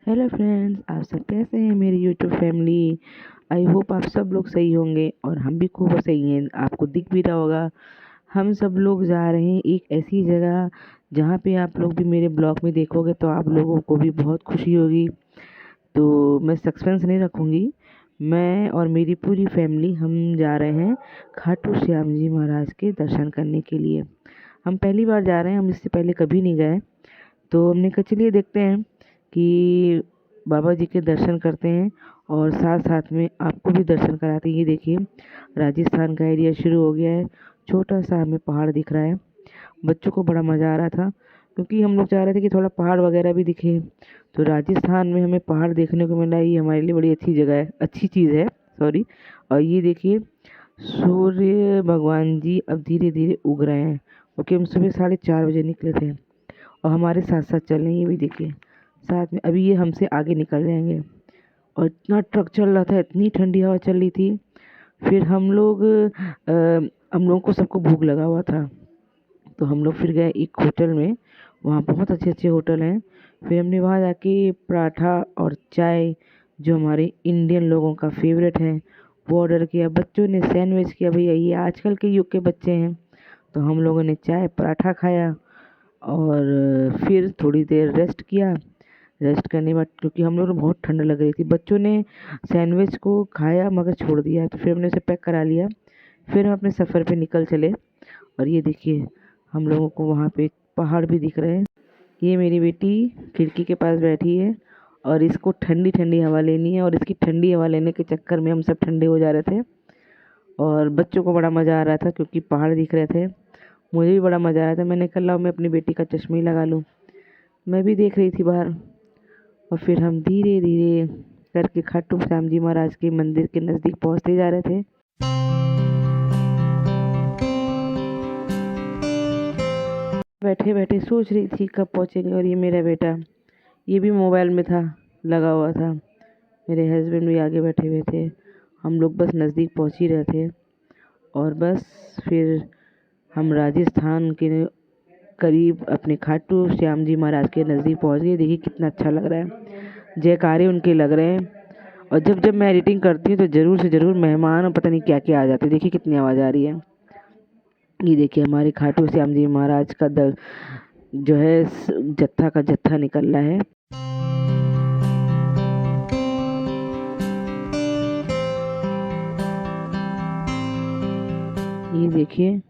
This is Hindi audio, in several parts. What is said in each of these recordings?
हेलो फ्रेंड्स, आप सब कैसे हैं मेरी यूट्यूब फैमिली। आई होप आप सब लोग सही होंगे और हम भी खूब सही हैं। आपको दिख भी रहा होगा हम सब लोग जा रहे हैं एक ऐसी जगह जहाँ पे आप लोग भी मेरे ब्लॉग में देखोगे तो आप लोगों को भी बहुत खुशी होगी। तो मैं सस्पेंस नहीं रखूँगी। मैं और मेरी पूरी फैमिली हम जा रहे हैं खाटू श्याम जी महाराज के दर्शन करने के लिए। हम पहली बार जा रहे हैं, हम इससे पहले कभी नहीं गए। तो हमने कहा चलिए देखते हैं कि बाबा जी के दर्शन करते हैं और साथ साथ में आपको भी दर्शन कराते हैं। ये देखिए राजस्थान का एरिया शुरू हो गया है। छोटा सा हमें पहाड़ दिख रहा है। बच्चों को बड़ा मज़ा आ रहा था क्योंकि हम लोग चाह रहे थे कि थोड़ा पहाड़ वगैरह भी दिखे। तो राजस्थान में हमें पहाड़ देखने को मिला, ये हमारे लिए बड़ी अच्छी जगह है, अच्छी चीज़ है। सॉरी। और ये देखिए सूर्य भगवान जी अब धीरे धीरे उग रहे हैं क्योंकि हम सुबह 4:30 बजे निकले थे और हमारे साथ साथ चल रहे हैं। ये भी देखिए साथ में अभी ये हमसे आगे निकल जाएंगे। और इतना ट्रक चल रहा था, इतनी ठंडी हवा चल रही थी। फिर हम लोगों को सबको भूख लगा हुआ था तो हम लोग फिर गए एक होटल में। वहाँ बहुत अच्छे अच्छे होटल हैं। फिर हमने वहाँ जाके पराठा और चाय, जो हमारे इंडियन लोगों का फेवरेट है, वो ऑर्डर किया। बच्चों ने सैंडविच किया। भैया ये आजकल के युग के बच्चे हैं। तो हम लोगों ने चाय पराठा खाया और फिर थोड़ी देर रेस्ट किया। रेस्ट करने के बाद क्योंकि हम लोग को बहुत ठंड लग रही थी, बच्चों ने सैंडविच को खाया मगर छोड़ दिया, तो फिर हमने उसे पैक करा लिया। फिर हम अपने सफ़र पे निकल चले। और ये देखिए हम लोगों को वहाँ पे पहाड़ भी दिख रहे हैं। ये मेरी बेटी खिड़की के पास बैठी है और इसको ठंडी ठंडी हवा लेनी है और इसकी ठंडी हवा लेने के चक्कर में हम सब ठंडे हो जा रहे थे। और बच्चों को बड़ा मज़ा आ रहा था क्योंकि पहाड़ दिख रहे थे। मुझे भी बड़ा मज़ा आ रहा था। मैंने कहा लाओ मैं अपनी बेटी का चश्मा ही लगा लूँ। मैं भी देख रही थी बाहर। और फिर हम धीरे धीरे करके खाटू श्याम जी महाराज के मंदिर के नज़दीक पहुंचते जा रहे थे। बैठे बैठे सोच रही थी कब पहुंचेंगे। और ये मेरा बेटा, ये भी मोबाइल में था, लगा हुआ था। मेरे हस्बैंड भी आगे बैठे हुए थे। हम लोग बस नज़दीक पहुंच ही रहे थे। और बस फिर हम राजस्थान के करीब अपने खाटू श्याम जी महाराज के नज़दीक पहुंच गए। देखिए कितना अच्छा लग रहा है, जयकारे उनके लग रहे हैं। और जब जब मैं एडिटिंग करती हूँ तो ज़रूर से ज़रूर मेहमान और पता नहीं क्या क्या आ जाते हैं। देखिए कितनी आवाज़ आ रही है। ये देखिए हमारे खाटू श्याम जी महाराज का जो है जत्था का जत्था निकल रहा है। ये देखिए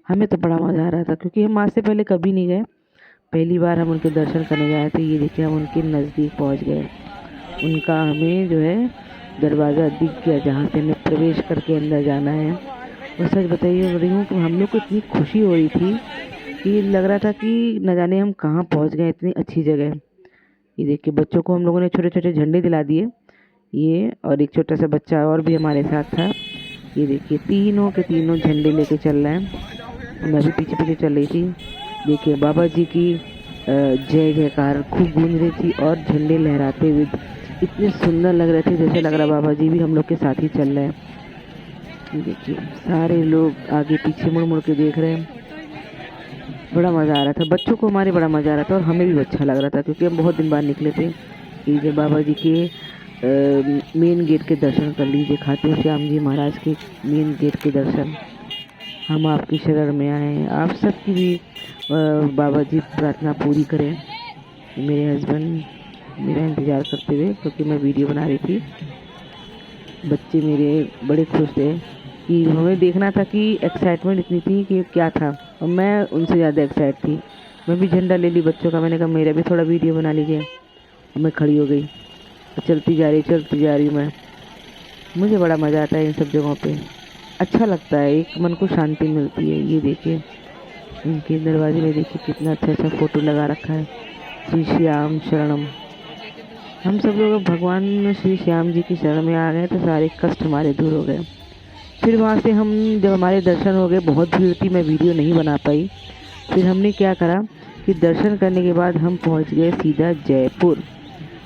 हमें तो बड़ा मज़ा आ रहा था क्योंकि हम आज से पहले कभी नहीं गए, पहली बार हम उनके दर्शन करने गए थे। ये देखिए हम उनके नज़दीक पहुंच गए। उनका हमें जो है दरवाज़ा दिख गया जहाँ से हमें प्रवेश करके अंदर जाना है। और सच बताइए रही हूँ कि हम लोग को इतनी खुशी हो रही थी कि लग रहा था कि न जाने हम कहाँ पहुँच गए, इतनी अच्छी जगह। ये देखिए बच्चों को हम लोगों ने छोटे छोटे झंडे दिला दिए। ये और एक छोटा सा बच्चा और भी हमारे साथ था। ये देखिए तीनों के तीनों झंडे लेके चल रहे हैं। मैं भी पीछे पीछे चल रही थी। देखिए बाबा जी की जय जयकार खूब गूंज रही थी और झंडे लहराते हुए इतने सुंदर लग रहे थे जैसे लग रहा बाबा जी भी हम लोग के साथ ही चल रहे हैं। देखिए सारे लोग आगे पीछे मुड़ मुड़ के देख रहे हैं। बड़ा मज़ा आ रहा था, बच्चों को हमारे बड़ा मज़ा आ रहा था और हमें भी अच्छा लग रहा था क्योंकि हम बहुत दिन बाद निकले थे। लीजिए बाबा जी के मेन गेट के दर्शन कर लीजिए, खाटू श्याम जी महाराज के मेन गेट के दर्शन। हम आपकी शरण में आए हैं, आप सबकी भी बाबा जी प्रार्थना पूरी करें। मेरे हस्बैंड मेरा इंतज़ार करते हुए क्योंकि मैं वीडियो बना रही थी। बच्चे मेरे बड़े खुश थे कि हमें देखना था कि एक्साइटमेंट इतनी थी कि क्या था, और मैं उनसे ज़्यादा एक्साइट थी। मैं भी झंडा ले ली बच्चों का, मैंने कहा मेरा भी थोड़ा वीडियो बना लीजिए। मैं खड़ी हो गई, चलती जा रही हूँ मैं। मुझे बड़ा मज़ा आता है इन सब जगहों पे, अच्छा लगता है, एक मन को शांति मिलती है। ये देखिए इनके दरवाजे में देखिए कितना अच्छा अच्छा फ़ोटो लगा रखा है, श्री श्याम शरणम। हम सब लोग अब भगवान श्री श्याम जी की शरण में आ गए तो सारे कष्ट हमारे दूर हो गए। फिर वहाँ से हम जब हमारे दर्शन हो गए, बहुत भीड़ थी, मैं वीडियो नहीं बना पाई। फिर हमने क्या करा कि दर्शन करने के बाद हम पहुँच गए सीधा जयपुर,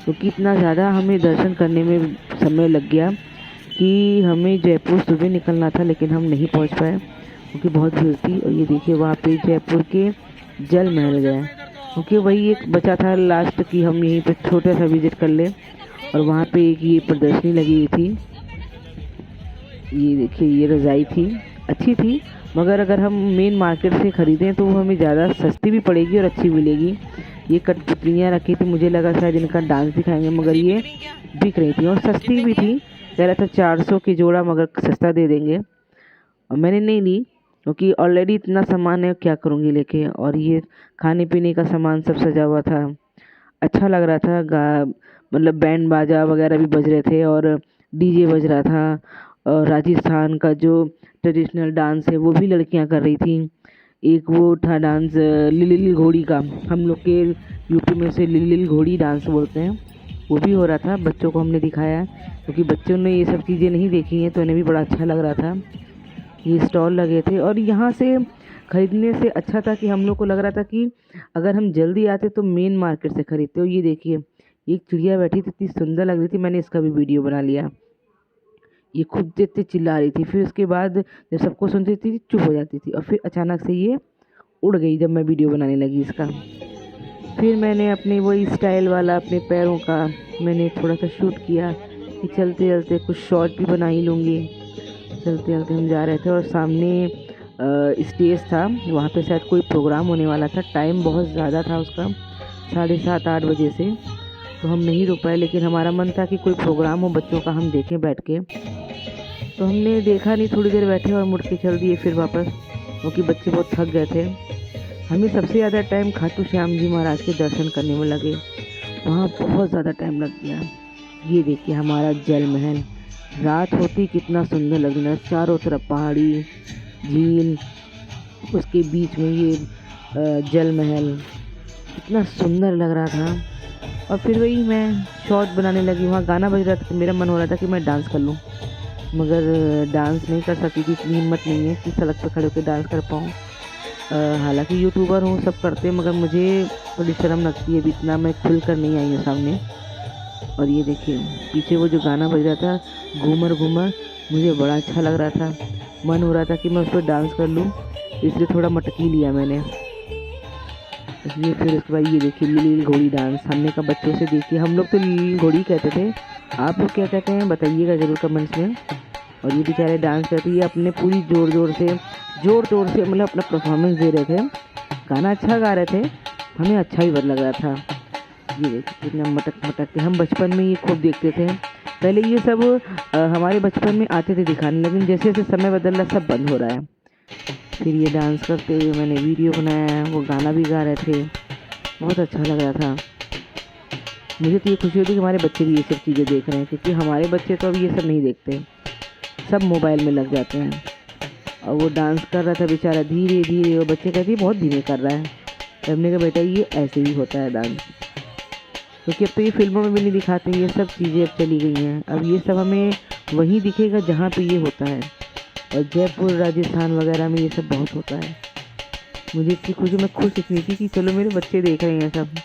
क्योंकि इतना ज़्यादा हमें दर्शन करने में समय लग गया कि हमें जयपुर सुबह निकलना था लेकिन हम नहीं पहुँच पाए क्योंकि बहुत भीड़ थी। और ये देखिए वहाँ पे जयपुर के जल महल गए। क्योंकि वही एक बचा था लास्ट कि हम यहीं पे छोटा सा विजिट कर लें। और वहाँ पे एक ये प्रदर्शनी लगी हुई थी, ये देखिए ये रज़ाई थी, अच्छी थी, मगर अगर हम मेन मार्केट से ख़रीदें तो वो हमें ज़्यादा सस्ती भी पड़ेगी और अच्छी मिलेगी। ये कठपुतलियाँ रखी थी, मुझे लगा शायद इनका डांस दिखाएंगे, मगर ये बिक रही थी और सस्ती भी थी। कह रहा था 400 की जोड़ा, मगर सस्ता दे देंगे, और मैंने नहीं ली क्योंकि ऑलरेडी इतना सामान है, क्या करूँगी लेके। और ये खाने पीने का सामान सब सजा हुआ था, अच्छा लग रहा था। मतलब बैंड बाजा वगैरह भी बज रहे थे और डीजे बज रहा था। और राजस्थान का जो ट्रेडिशनल डांस है वो भी लड़कियां कर रही थी। एक वो था डांस लिल घोड़ी का, हम लोग के यूपी में से लिल घोड़ी डांस बोलते हैं, वो भी हो रहा था। बच्चों को हमने दिखाया क्योंकि बच्चों ने ये सब चीज़ें नहीं देखी हैं, तो इन्हें भी बड़ा अच्छा लग रहा था। ये स्टॉल लगे थे और यहाँ से ख़रीदने से अच्छा था कि हम लोग को लग रहा था कि अगर हम जल्दी आते तो मेन मार्केट से ख़रीदते। और ये देखिए एक चिड़िया बैठी थी, इतनी सुंदर लग रही थी, मैंने इसका भी वीडियो बना लिया। ये खुद इतनी चिल्ला रही थी, फिर उसके बाद जब सबको सुनती थी चुप हो जाती थी, और फिर अचानक से ये उड़ गई जब मैं वीडियो बनाने लगी इसका। फिर मैंने अपने वही स्टाइल वाला अपने पैरों का मैंने थोड़ा सा शूट किया कि चलते चलते कुछ शॉट भी बना ही लूँगी। चलते चलते हम जा रहे थे और सामने स्टेज था, वहाँ पे शायद कोई प्रोग्राम होने वाला था। टाइम बहुत ज़्यादा था उसका, 7:30-8 बजे से, तो हम नहीं रुक पाए। लेकिन हमारा मन था कि कोई प्रोग्राम हो बच्चों का, हम देखें बैठ के। तो हमने देखा नहीं, थोड़ी देर बैठे और मुड़ के चल दिए फिर वापस, क्योंकि बच्चे बहुत थक गए थे। हमें सबसे ज़्यादा टाइम खाटू श्याम जी महाराज के दर्शन करने में लगे, वहाँ बहुत ज़्यादा टाइम लग गया। ये देखिए हमारा जल महल, रात होती कितना सुंदर लग रहा है, चारों तरफ पहाड़ी, झील, उसके बीच में ये जल महल, कितना सुंदर लग रहा था। और फिर वही मैं शॉर्ट बनाने लगी, वहाँ गाना बज रहा था, तो मेरा मन हो रहा था कि मैं डांस कर लूँ, मगर डांस नहीं कर सकती थी, इतनी हिम्मत नहीं है कि सड़क पर खड़े होकर डांस कर पाऊँ। हालांकि यूट्यूबर हूँ, सब करते हैं, मगर मुझे थोड़ी शर्म लगती है, अभी इतना मैं खुल कर नहीं आई हूँ सामने। और ये देखिए पीछे वो जो गाना बज रहा था घूमर घूमर, मुझे बड़ा अच्छा लग रहा था, मन हो रहा था कि मैं उस पर डांस कर लूँ, इसलिए थोड़ा मटकी लिया मैंने। इसलिए फिर उसके बाद ये देखिए लील घोड़ी डांस, हमने कहा बच्चों से देखिए, हम लोग तो लील घोड़ी कहते थे, आप लोग क्या कहते हैं बताइएगा ज़रूर कमेंट्स में। और ये बेचारे डांस करते, ये अपने पूरी जोर जोर से मतलब अपना परफॉर्मेंस दे रहे थे, गाना अच्छा गा रहे थे, हमें अच्छा भी लग रहा था। ये देखिए कितना मटक मटक के, हम बचपन में ये खूब देखते थे। पहले ये सब हमारे बचपन में आते थे दिखाने, लेकिन जैसे जैसे समय बदल रहा सब बंद हो रहा है। फिर ये डांस करते हुए मैंने वीडियो बनाया, वो गाना भी गा रहे थे, बहुत अच्छा लग रहा था। मुझे तो ये खुशी होती कि हमारे बच्चे भी ये सब चीज़ें देख रहे हैं, क्योंकि हमारे बच्चे तो अब ये सब नहीं देखते, सब मोबाइल में लग जाते हैं। और वो डांस कर रहा था बेचारा धीरे धीरे, और बच्चे कहते हैं बहुत धीरे कर रहा है। तो हमने कहा बेटा ये ऐसे ही होता है डांस, क्योंकि अब तो ये फिल्मों में भी नहीं दिखाते, ये सब चीज़ें अब चली गई हैं। अब ये सब हमें वहीं दिखेगा जहाँ पे ये होता है, और जयपुर राजस्थान वगैरह में ये सब बहुत होता है। मुझे इतनी खुशी, मैं खुश इतनी थी कि चलो मेरे बच्चे देख रहे हैं सब।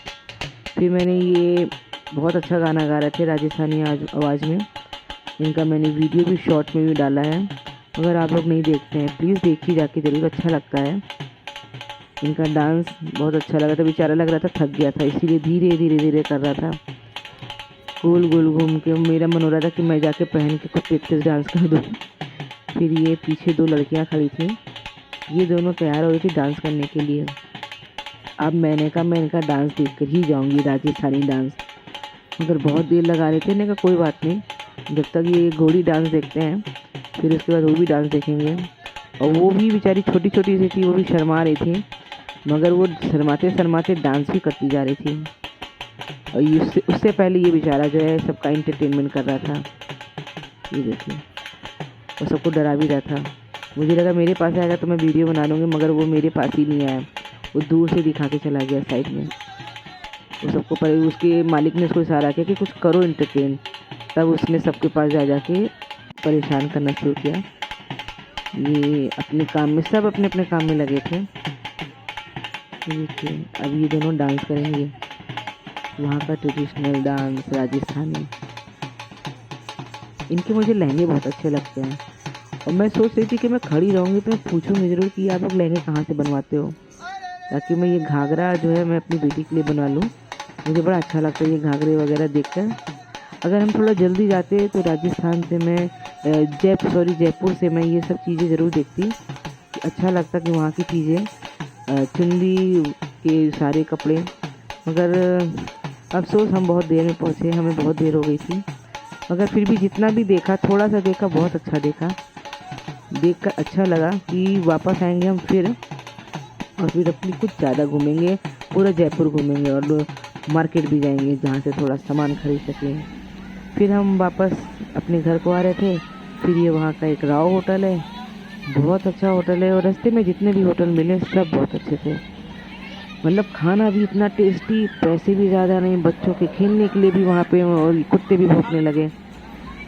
फिर मैंने ये बहुत अच्छा गाना गा रहे थे राजस्थानी आवाज़ में, इनका मैंने वीडियो भी शॉर्ट में भी डाला है, अगर आप लोग नहीं देखते हैं प्लीज़ देखिए जाके ज़रूर, अच्छा लगता है। इनका डांस बहुत अच्छा लगा था, बेचारा लग रहा था थक गया था, इसीलिए धीरे धीरे धीरे कर रहा था, गोल गोल घूम के। मेरा मन हो रहा था कि मैं जाके पहन के कुछ तेज डांस कर दूँ। फिर ये पीछे 2 लड़कियां खड़ी थी, ये दोनों तैयार हो रही थी डांस करने के लिए। अब मैंने कहा मैं इनका डांस देख कर ही जाऊँगी, राजस्थानी डांस, मगर बहुत देर लगा रहे थे। मैंने कहा कोई बात नहीं, जब तक ये घोड़ी डांस देखते हैं फिर उसके बाद वो भी डांस देखेंगे। और वो भी बेचारी छोटी छोटी सी थी, वो भी शर्मा रही थी, मगर वो शर्माते शर्माते डांस भी करती जा रही थी। और ये उससे पहले ये बेचारा जो है सबका एंटरटेनमेंट कर रहा था, ये देखिए, और सबको डरा भी रहा था। मुझे लगा मेरे पास आएगा तो मैं वीडियो बना लूँगी, मगर वो मेरे पास ही नहीं आया, वो दूर से दिखा के चला गया साइड में। वो सबको उसके मालिक ने उसको इशारा किया कि कुछ करो एंटरटेन, तब उसने सबके पास जा के परेशान करना शुरू किया। ये अपने काम में, सब अपने अपने काम में लगे थे। देखिए अब ये दोनों डांस करेंगे, वहाँ का ट्रेडिशनल डांस राजस्थानी। इनके मुझे लहंगे बहुत अच्छे लगते हैं, और मैं सोच रही थी कि मैं खड़ी रहूँगी तो मैं पूछूँगी ज़रूर कि आप लोग लहंगे कहाँ से बनवाते हो। ताकि मैं ये घाघरा जो है मैं अपनी बेटी के लिए बना लूँ। मुझे बड़ा अच्छा लगता है ये घाघरे वगैरह देखकर। अगर हम थोड़ा जल्दी जाते तो राजस्थान से मैं जयपुर से मैं ये सब चीज़ें ज़रूर देखती। अच्छा लगता कि वहाँ की चीज़ें, चुन्नी के सारे कपड़े। मगर अफ़सोस हम बहुत देर में पहुँचे, हमें बहुत देर हो गई थी। मगर फिर भी जितना भी देखा, थोड़ा सा देखा, बहुत अच्छा देखा। देखकर अच्छा लगा कि वापस आएंगे हम फिर, और फिर अपनी कुछ ज़्यादा घूमेंगे, पूरा जयपुर घूमेंगे और मार्केट भी जाएंगे जहाँ से थोड़ा सामान खरीद सकें। फिर हम वापस अपने घर को आ रहे थे। फिर ये वहाँ का एक राव होटल है, बहुत अच्छा होटल है, और रास्ते में जितने भी होटल मिले सब बहुत अच्छे थे। मतलब खाना भी इतना टेस्टी, पैसे भी ज़्यादा नहीं, बच्चों के खेलने के लिए भी वहाँ पे, और कुत्ते भी भौंकने लगे।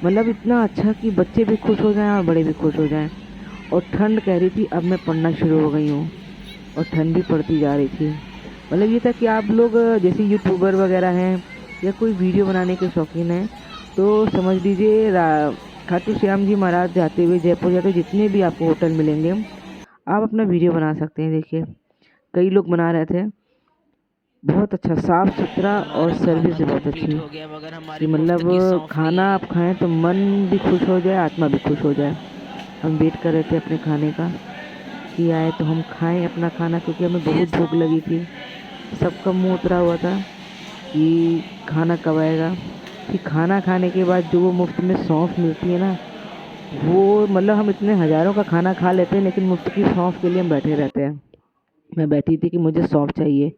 मतलब इतना अच्छा कि बच्चे भी खुश हो जाएं और बड़े भी खुश हो जाएं। और ठंड कह रही थी, अब मैं पढ़ना शुरू हो गई हूँ और ठंड भी पड़ती जा रही थी। मतलब ये था कि आप लोग जैसे यूट्यूबर वगैरह हैं या कोई वीडियो बनाने के शौकीन हैं, तो समझ लीजिए खाटू श्याम जी महाराज जाते हुए जयपुर जाते हुए जितने भी आपको होटल मिलेंगे, आप अपना वीडियो बना सकते हैं। देखिए कई लोग बना रहे थे, बहुत अच्छा साफ़ सुथरा और सर्विस भी बहुत अच्छी कि मतलब खाना आप खाएं तो मन भी खुश हो जाए, आत्मा भी खुश हो जाए। हम वेट कर रहे थे अपने खाने का कि आए तो हम खाएं अपना खाना, क्योंकि हमें बहुत भूख लगी थी। सबका मुंह उतरा हुआ था कि खाना कब आएगा। फिर खाना खाने के बाद जो वो मुफ्त में सौंफ मिलती है ना, वो मतलब हम इतने हज़ारों का खाना खा लेते हैं लेकिन मुफ्त की सौंफ के लिए हम बैठे रहते हैं। मैं बैठी थी कि मुझे सौंफ चाहिए,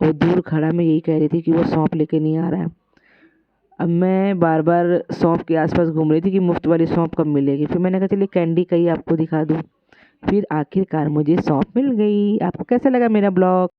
और दूर खड़ा मैं यही कह रही थी कि वो सौंफ लेके नहीं आ रहा है। अब मैं बार बार सौंफ के आसपास घूम रही थी कि मुफ्त वाली सौंफ कब मिलेगी। फिर मैंने कहा चलिए कैंडी का ही आपको दिखा दूँ। फिर आखिरकार मुझे सौंफ मिल गई। आपको कैसा लगा मेरा ब्लॉग?